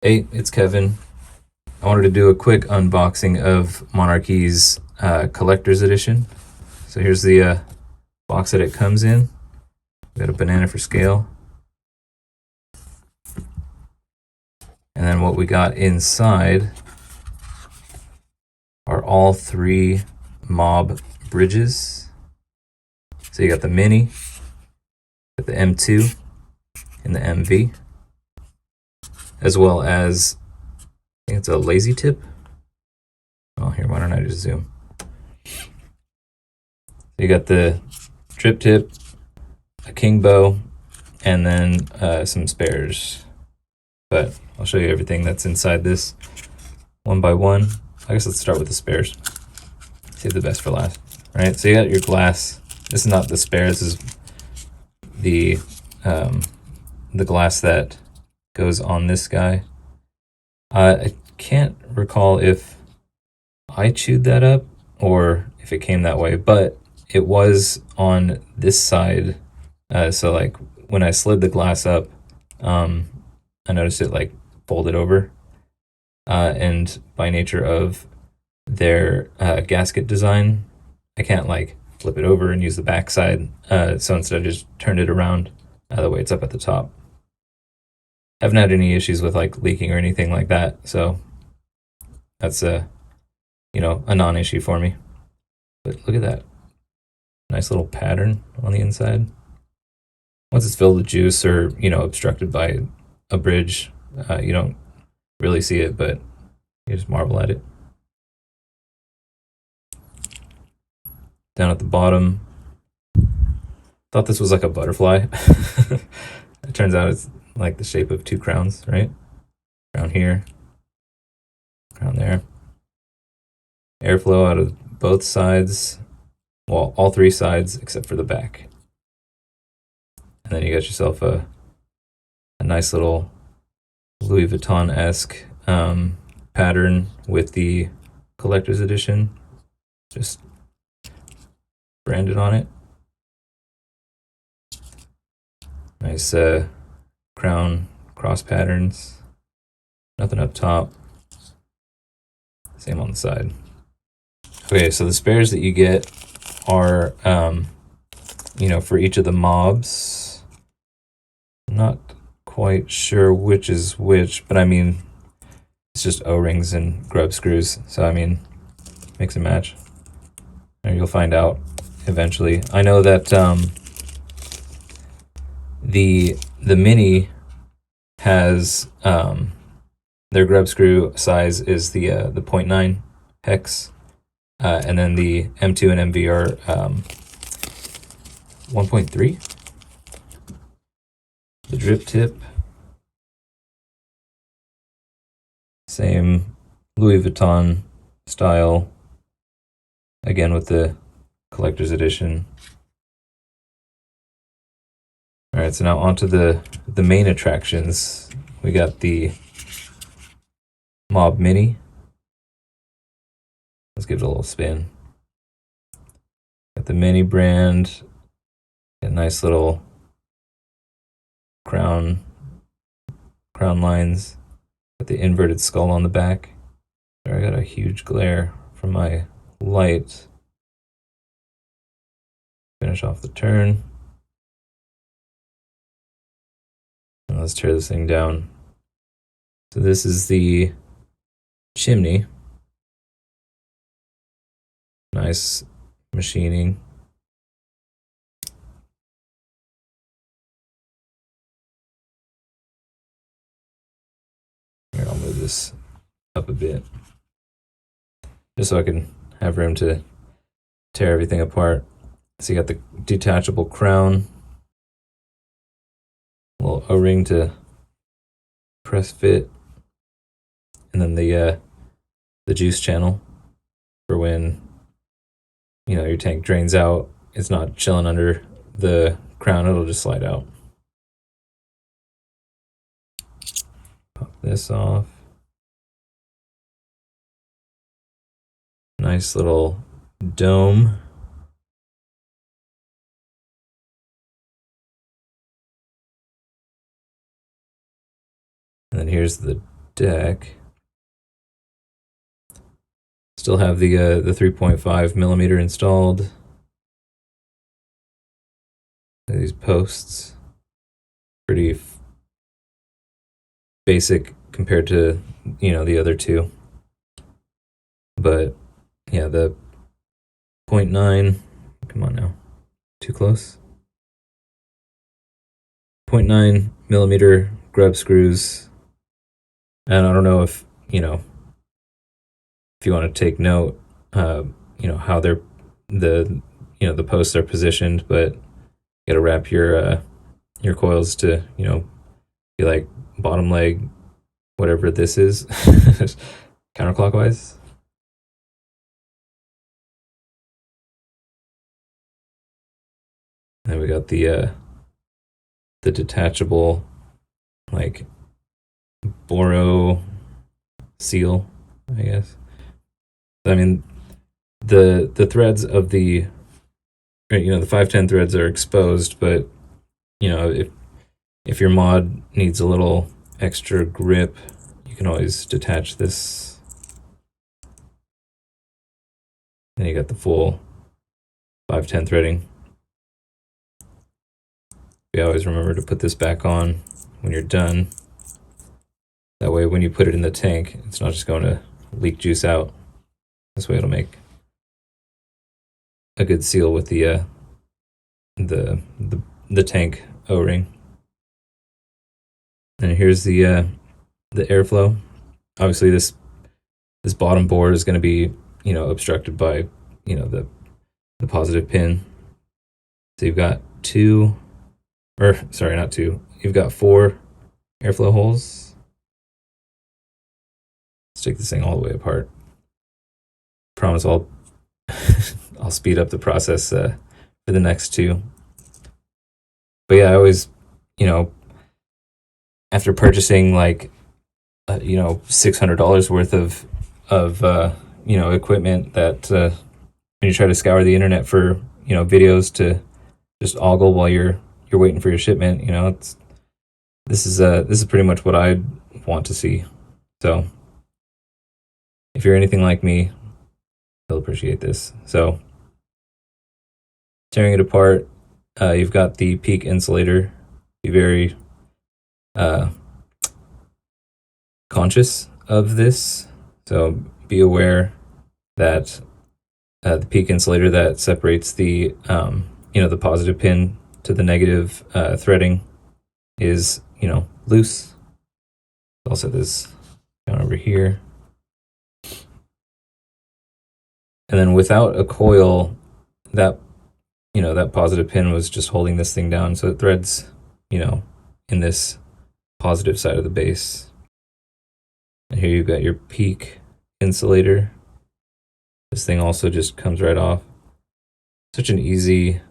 Hey, it's Kevin. I wanted to do a quick unboxing of Monarchy's collector's edition. So here's the box that it comes in. We got a banana for scale. And then what we got inside are all three Mobb bridges. So you got the Mini, got the M2, and the MV, as well as, I think it's a lazy tip. Oh, here, why don't I just zoom? So you got the drip tip, a king bow, and then some spares. But I'll show you everything that's inside this one by one. I guess let's start with the spares. Save the best for last. All right, so you got your glass. This is not the spares. This is the glass that goes on this guy. I can't recall if I chewed that up or if it came that way, but it was on this side. So like when I slid the glass up, I noticed it like folded over. And by nature of their gasket design, I can't like flip it over and use the back side. So instead I just turned it around the way it's up at the top. I haven't had any issues with like leaking or anything like that. So that's a non-issue for me. But look at that. Nice little pattern on the inside. Once it's filled with juice or, obstructed by a bridge, you don't really see it, but you just marvel at it. Down at the bottom, thought this was like a butterfly. It turns out it's like the shape of two crowns, right? Crown here, crown there. Airflow out of both sides. Well, all three sides except for the back. And then you got yourself a nice little Louis Vuitton-esque pattern with the collector's edition. Just branded on it. Nice crown cross patterns. Nothing up top. Same on the side. Okay, so the spares that you get are, for each of the mobs. I'm not quite sure which is which, but I mean, it's just O-rings and grub screws. So, I mean, mix and match. And you'll find out eventually. I know that the Mini has their grub screw size is the 0.9 hex, and then the M2 and MV are 1.3. The drip tip, same Louis Vuitton style, again with the collector's edition. All right, so now onto the main attractions. We got the Mobb Mini. Let's give it a little spin. Got the Mini brand. A nice little crown lines. Got the inverted skull on the back. There, I got a huge glare from my light. Finish off the turn. And let's tear this thing down. So this is the chimney. Nice machining. Here, I'll move this up a bit, just so I can have room to tear everything apart. So you got the detachable crown, a little O-ring to press fit, and then the juice channel for when your tank drains out. It's not chilling under the crown, it'll just slide out. Pop this off. Nice little dome. And then here's the deck. Still have the 3.5 millimeter installed. These posts, pretty basic compared to the other two, but yeah, the 0.9. Come on now, too close. 0.9 millimeter grub screws, and I don't know if if you want to take note, how they're the posts are positioned, but you got to wrap your coils to be like bottom leg, whatever this is, counterclockwise. Then we got the detachable like Boro seal, I guess. I mean, the threads of the the 510 threads are exposed, but if your mod needs a little extra grip, you can always detach this. Then you got the full 510 threading. You always remember to put this back on when you're done. That way, when you put it in the tank, it's not just going to leak juice out. This way, it'll make a good seal with the tank O-ring. And here's the airflow. Obviously, this bottom board is going to be obstructed by the positive pin. So you've got you've got 4 airflow holes. Let's take this thing all the way apart. Promise I'll I'll speed up the process for the next 2. But yeah, I always after purchasing like $600 worth of equipment that when you try to scour the internet for videos to just ogle while you're waiting for your shipment, this is pretty much what I want to see. So if you're anything like me, you'll appreciate this. So tearing it apart, you've got the peak insulator. Be very conscious of this. So be aware that the peak insulator that separates the the positive pin to the negative threading is loose. I'll set this down over here. And then without a coil, that that positive pin was just holding this thing down, so it threads in this positive side of the base. And here you've got your peak insulator. This thing also just comes right off. Such an easy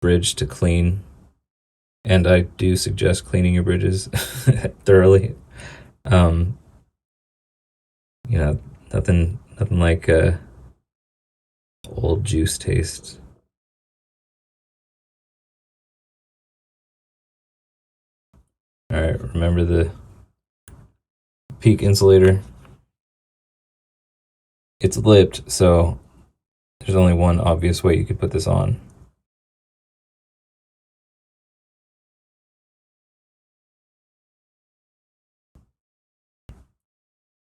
bridge to clean, and I do suggest cleaning your bridges thoroughly. Nothing like old juice taste. All right, remember the peak insulator. It's lipped, so there's only one obvious way you could put this on.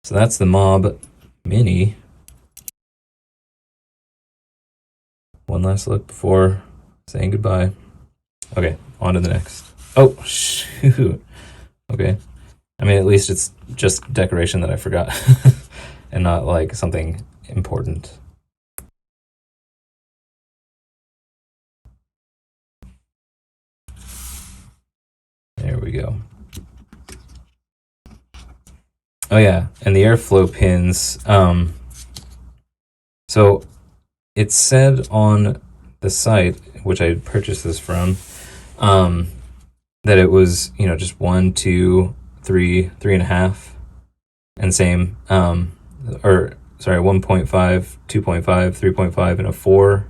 So that's the Mobb Mini. One last look before saying goodbye. Okay, on to the next. Oh, shoot. Okay. I mean, at least it's just decoration that I forgot and not like something important. There we go. Oh yeah, and the airflow pins. So it said on the site, which I purchased this from, that it was just 1, 2, 3, 3.5, and same. Or sorry, 1.5, 2.5, 3.5, and a 4,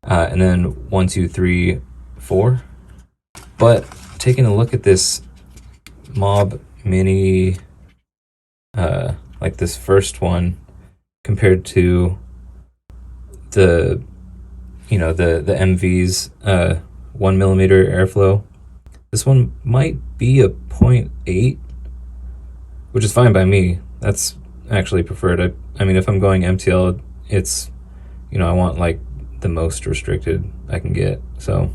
and then 1, 2, 3, 4. But taking a look at this Mobb Mini, like this first one, compared to the the MV's 1mm airflow. This one might be a 0.8, which is fine by me. That's actually preferred. I mean, if I'm going MTL, it's, I want like the most restricted I can get. So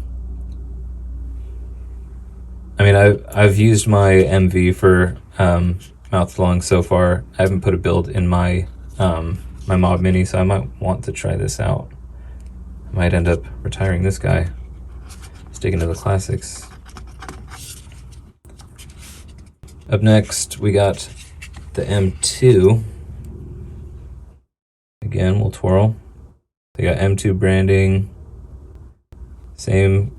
I mean, I've used my MV for mouth long so far. I haven't put a build in my my Mobb Mini, so I might want to try this out. I might end up retiring this guy, sticking to the classics. Up next, we got the M2. Again, we'll twirl. They got M2 branding, same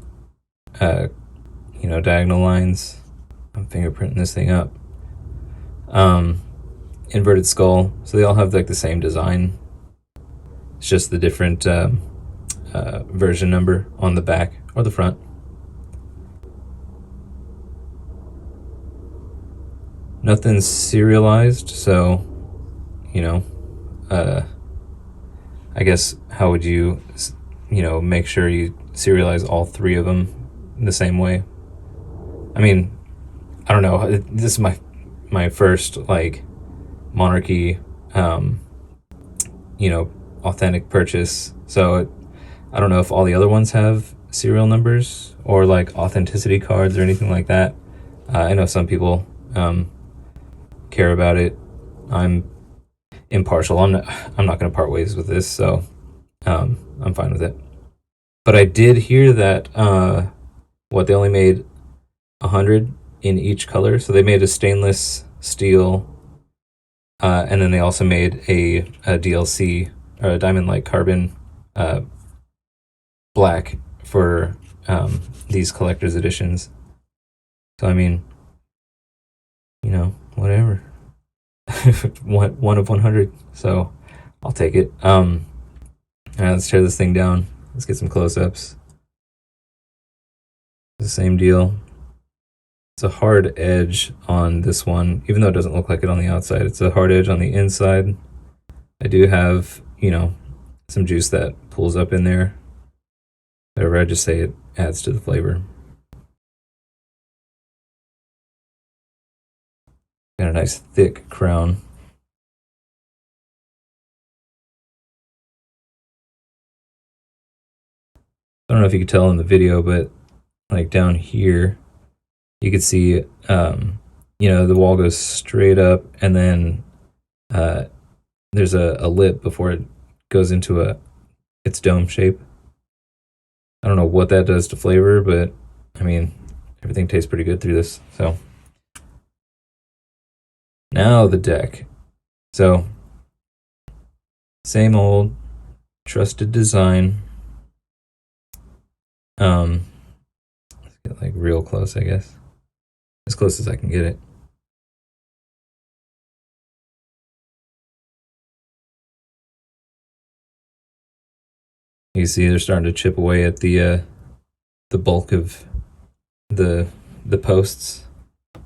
diagonal lines. I'm fingerprinting this thing up. Inverted skull, so they all have like the same design. It's just the different version number on the back or the front. Nothing's serialized, so I guess how would you make sure you serialize all three of them the same way? I mean, I don't know. This is my first like Monarchy authentic purchase, so I don't know if all the other ones have serial numbers or like authenticity cards or anything like that. I know some people care about it. I'm impartial. I'm not going to part ways with this, so I'm fine with it. But I did hear that they only made 100 in each color, so they made a stainless steel, and then they also made a DLC or a diamond like carbon black for these collector's editions. So I mean, whatever. one of 100, so I'll take it. All right, let's tear this thing down. Let's get some close-ups. The same deal. It's a hard edge on this one, even though it doesn't look like it on the outside. It's a hard edge on the inside. I do have, some juice that pulls up in there. Whatever, I just say it adds to the flavor. Got a nice thick crown. I don't know if you could tell in the video, but like down here, you could see, the wall goes straight up, and then there's a lip before it goes into its dome shape. I don't know what that does to flavor, but I mean, everything tastes pretty good through this. So now the deck. So same old trusted design. Let's get like real close, I guess. As close as I can get it. You see they're starting to chip away at the bulk of the posts. I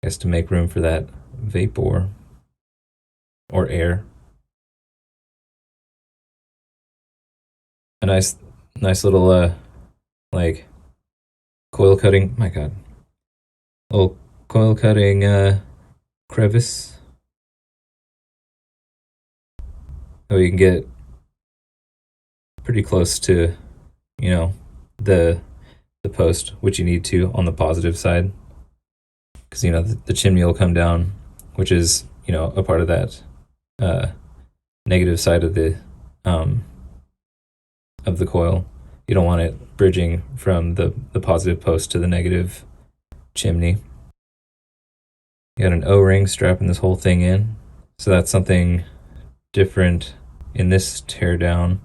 guess to make room for that vapor or air. A nice little like coil cutting. My God, little coil cutting crevice. So you can get pretty close to, the post, which you need to on the positive side, because the chimney will come down, which is a part of that negative side of the coil. You don't want it bridging from the positive post to the negative chimney. You got an O-ring strapping this whole thing in, so that's something different in this teardown,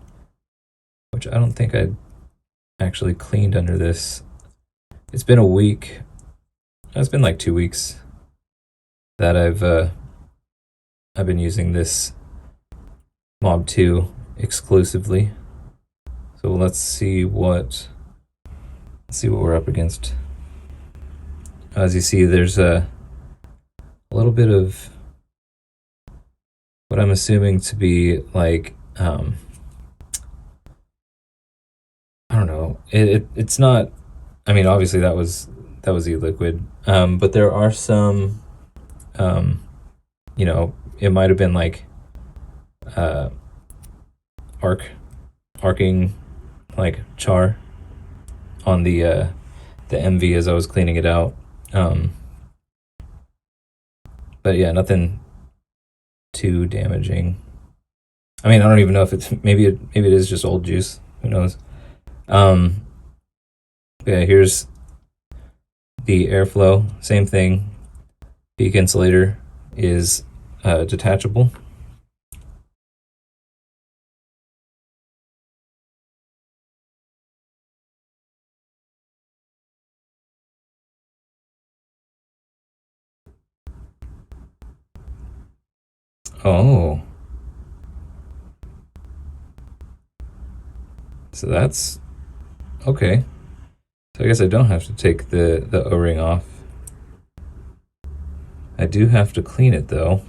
which I don't think I'd actually cleaned under this. It's been a week. It's been like 2 weeks that I've been using this Mobb 2 exclusively. So let's see what we're up against. As you see, there's a little bit of what I'm assuming to be like I don't know. It's not. I mean, obviously that was e-liquid, but there are some. Um, it might have been like uh, arc arcing like char on the MV as I was cleaning it out. Um, but yeah, nothing too damaging. I mean, I don't even know if it's maybe it is just old juice. Who knows? Um, yeah, here's the airflow. Same thing. Peak insulator is detachable. Oh, so that's okay. So I guess I don't have to take the O-ring off. I do have to clean it though.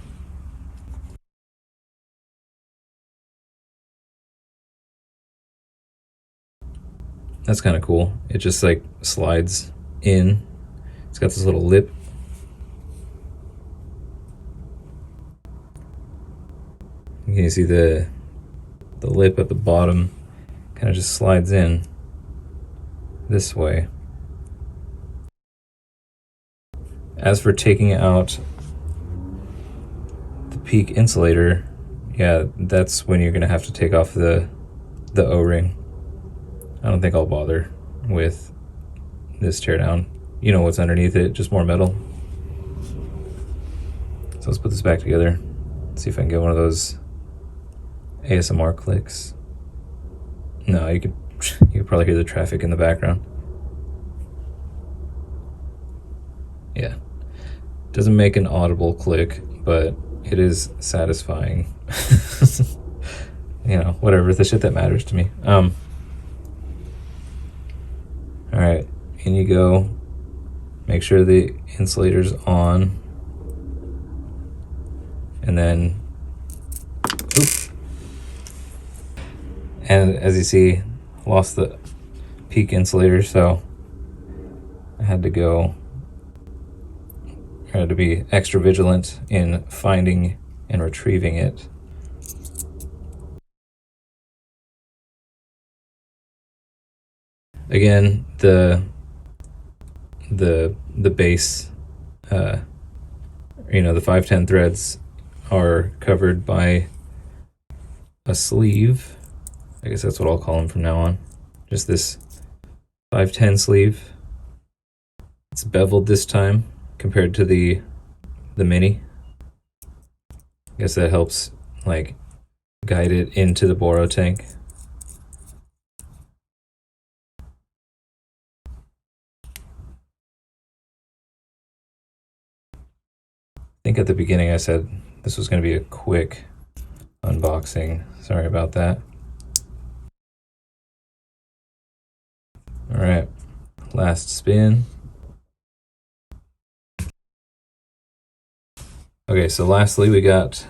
That's kind of cool. It just like slides in. It's got this little lip. You can see the lip at the bottom kind of just slides in this way. As for taking out the peak insulator, yeah, that's when you're gonna have to take off the O-ring. I don't think I'll bother with this teardown. You know what's underneath it, just more metal. So let's put this back together. See if I can get one of those ASMR clicks. No, you could probably hear the traffic in the background. Yeah. Doesn't make an audible click, but it is satisfying. Whatever, the shit that matters to me. Alright, in you go. Make sure the insulator's on. And then oop. And as you see, lost the peak insulator, so I had to be extra vigilant in finding and retrieving it. Again, the base, the 510 threads are covered by a sleeve. I guess that's what I'll call them from now on. Just this 510 sleeve. It's beveled this time compared to the mini. I guess that helps like guide it into the boro tank. I think at the beginning I said this was going to be a quick unboxing. Sorry about that. All right, last spin. Okay, so lastly we got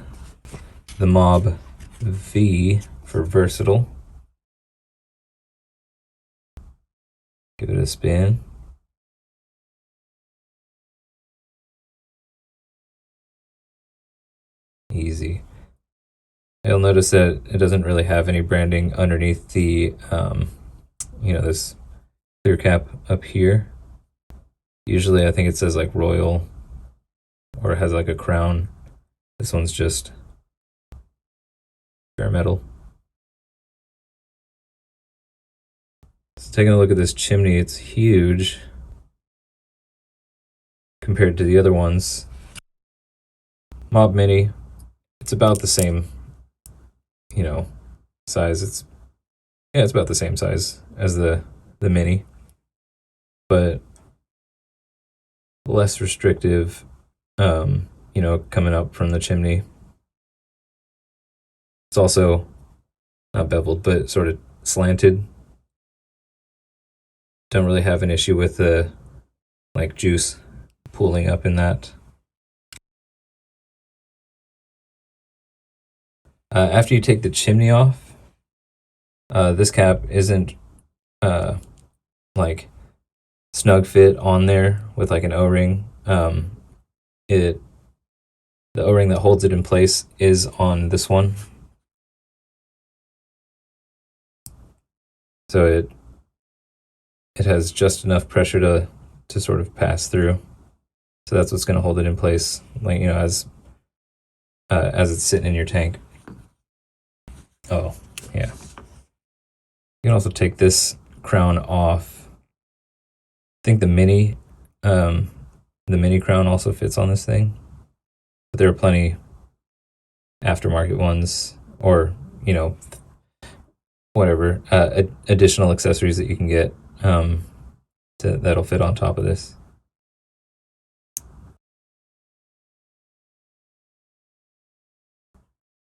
the Mobb V for versatile. Give it a spin. Easy. You'll notice that it doesn't really have any branding underneath the, this clear cap up here. Usually I think it says like Royal or it has like a crown. This one's just bare metal. So taking a look at this chimney, it's huge compared to the other ones. Mobb Mini, it's about the same, size. It's about the same size as the Mini, but less restrictive, coming up from the chimney. It's also not beveled, but sort of slanted. Don't really have an issue with the like juice pooling up in that. After you take the chimney off, this cap isn't like snug fit on there with like an O-ring. The O-ring that holds it in place is on this one. So it has just enough pressure to sort of pass through. So that's what's going to hold it in place, like, you know, as it's sitting in your tank. Oh, yeah. You can also take this crown off. I think the mini crown also fits on this thing, but there are plenty aftermarket ones, or, you know, whatever additional accessories that you can get that'll fit on top of this.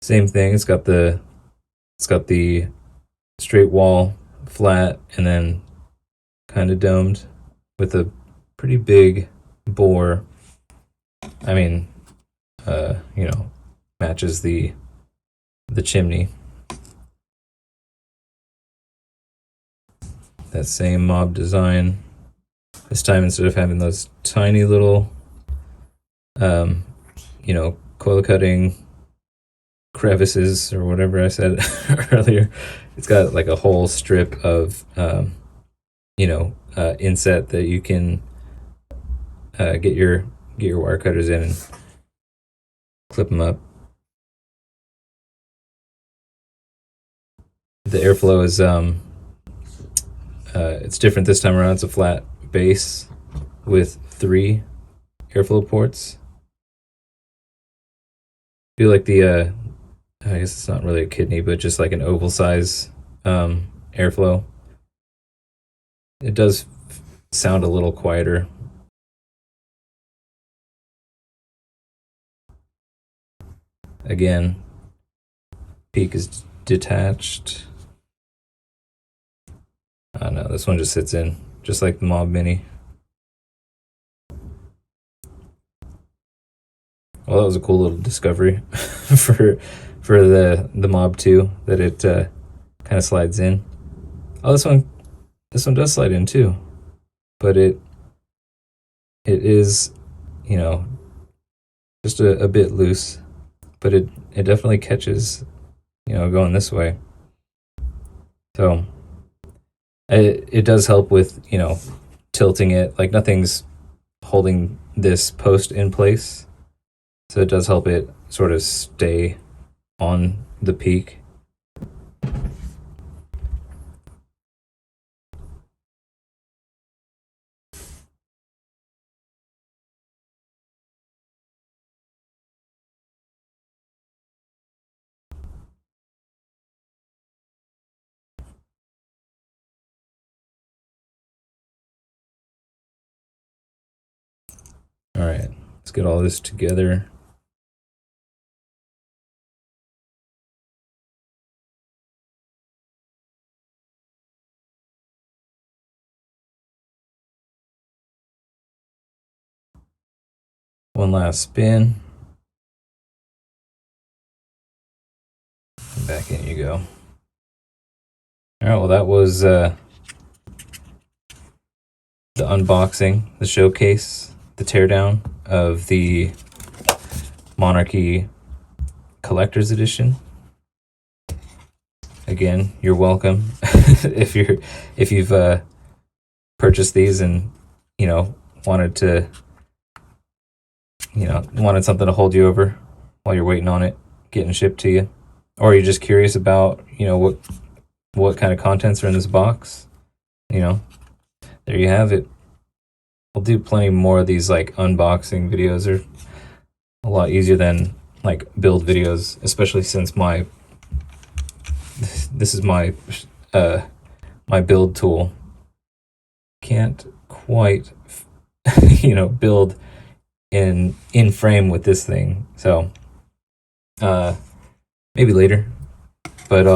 Same thing. It's got the straight wall, flat, and then kind of domed with a pretty big bore. I mean, you know, matches the chimney. That same Mobb design. This time, instead of having those tiny little, you know, coil cutting crevices or whatever I said earlier, it's got like a whole strip of, you know, inset that you can get your wire cutters in and clip them up. The airflow is it's different this time around. It's a flat base with 3 airflow ports. I feel like the I guess it's not really a kidney, but just like an oval size airflow. It does sound a little quieter. Again, peak is detached. No, this one just sits in, just like the Mobb Mini. Well, that was a cool little discovery for the Mobb 2, that it kind of slides in. Oh, this one does slide in too, but it is, you know, just a bit loose, but it definitely catches, you know, going this way. So it does help with, you know, tilting it. Like, nothing's holding this post in place, so it does help it sort of stay on the peak. All right, let's get all this together. One last spin. And back in you go. All right, well, that was the unboxing, the showcase, the teardown of the Monarchy Collector's Edition. Again, you're welcome. if you've purchased these and, you know, wanted something to hold you over while you're waiting on it getting shipped to you, or you're just curious about, you know, what kind of contents are in this box, you know, there you have it. I'll do plenty more of these like unboxing videos. They're a lot easier than like build videos, especially since this is my my build tool. Can't quite you know, build in frame with this thing, so maybe later, but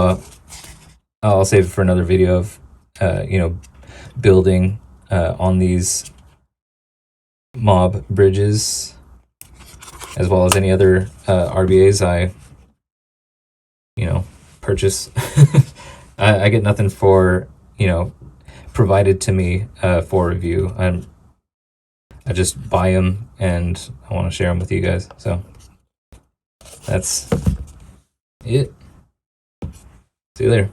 I'll save it for another video of you know, building on these Mobb bridges, as well as any other RBAs I, purchase. I get nothing for, provided to me for review. I just buy them and I want to share them with you guys. So that's it. See you later.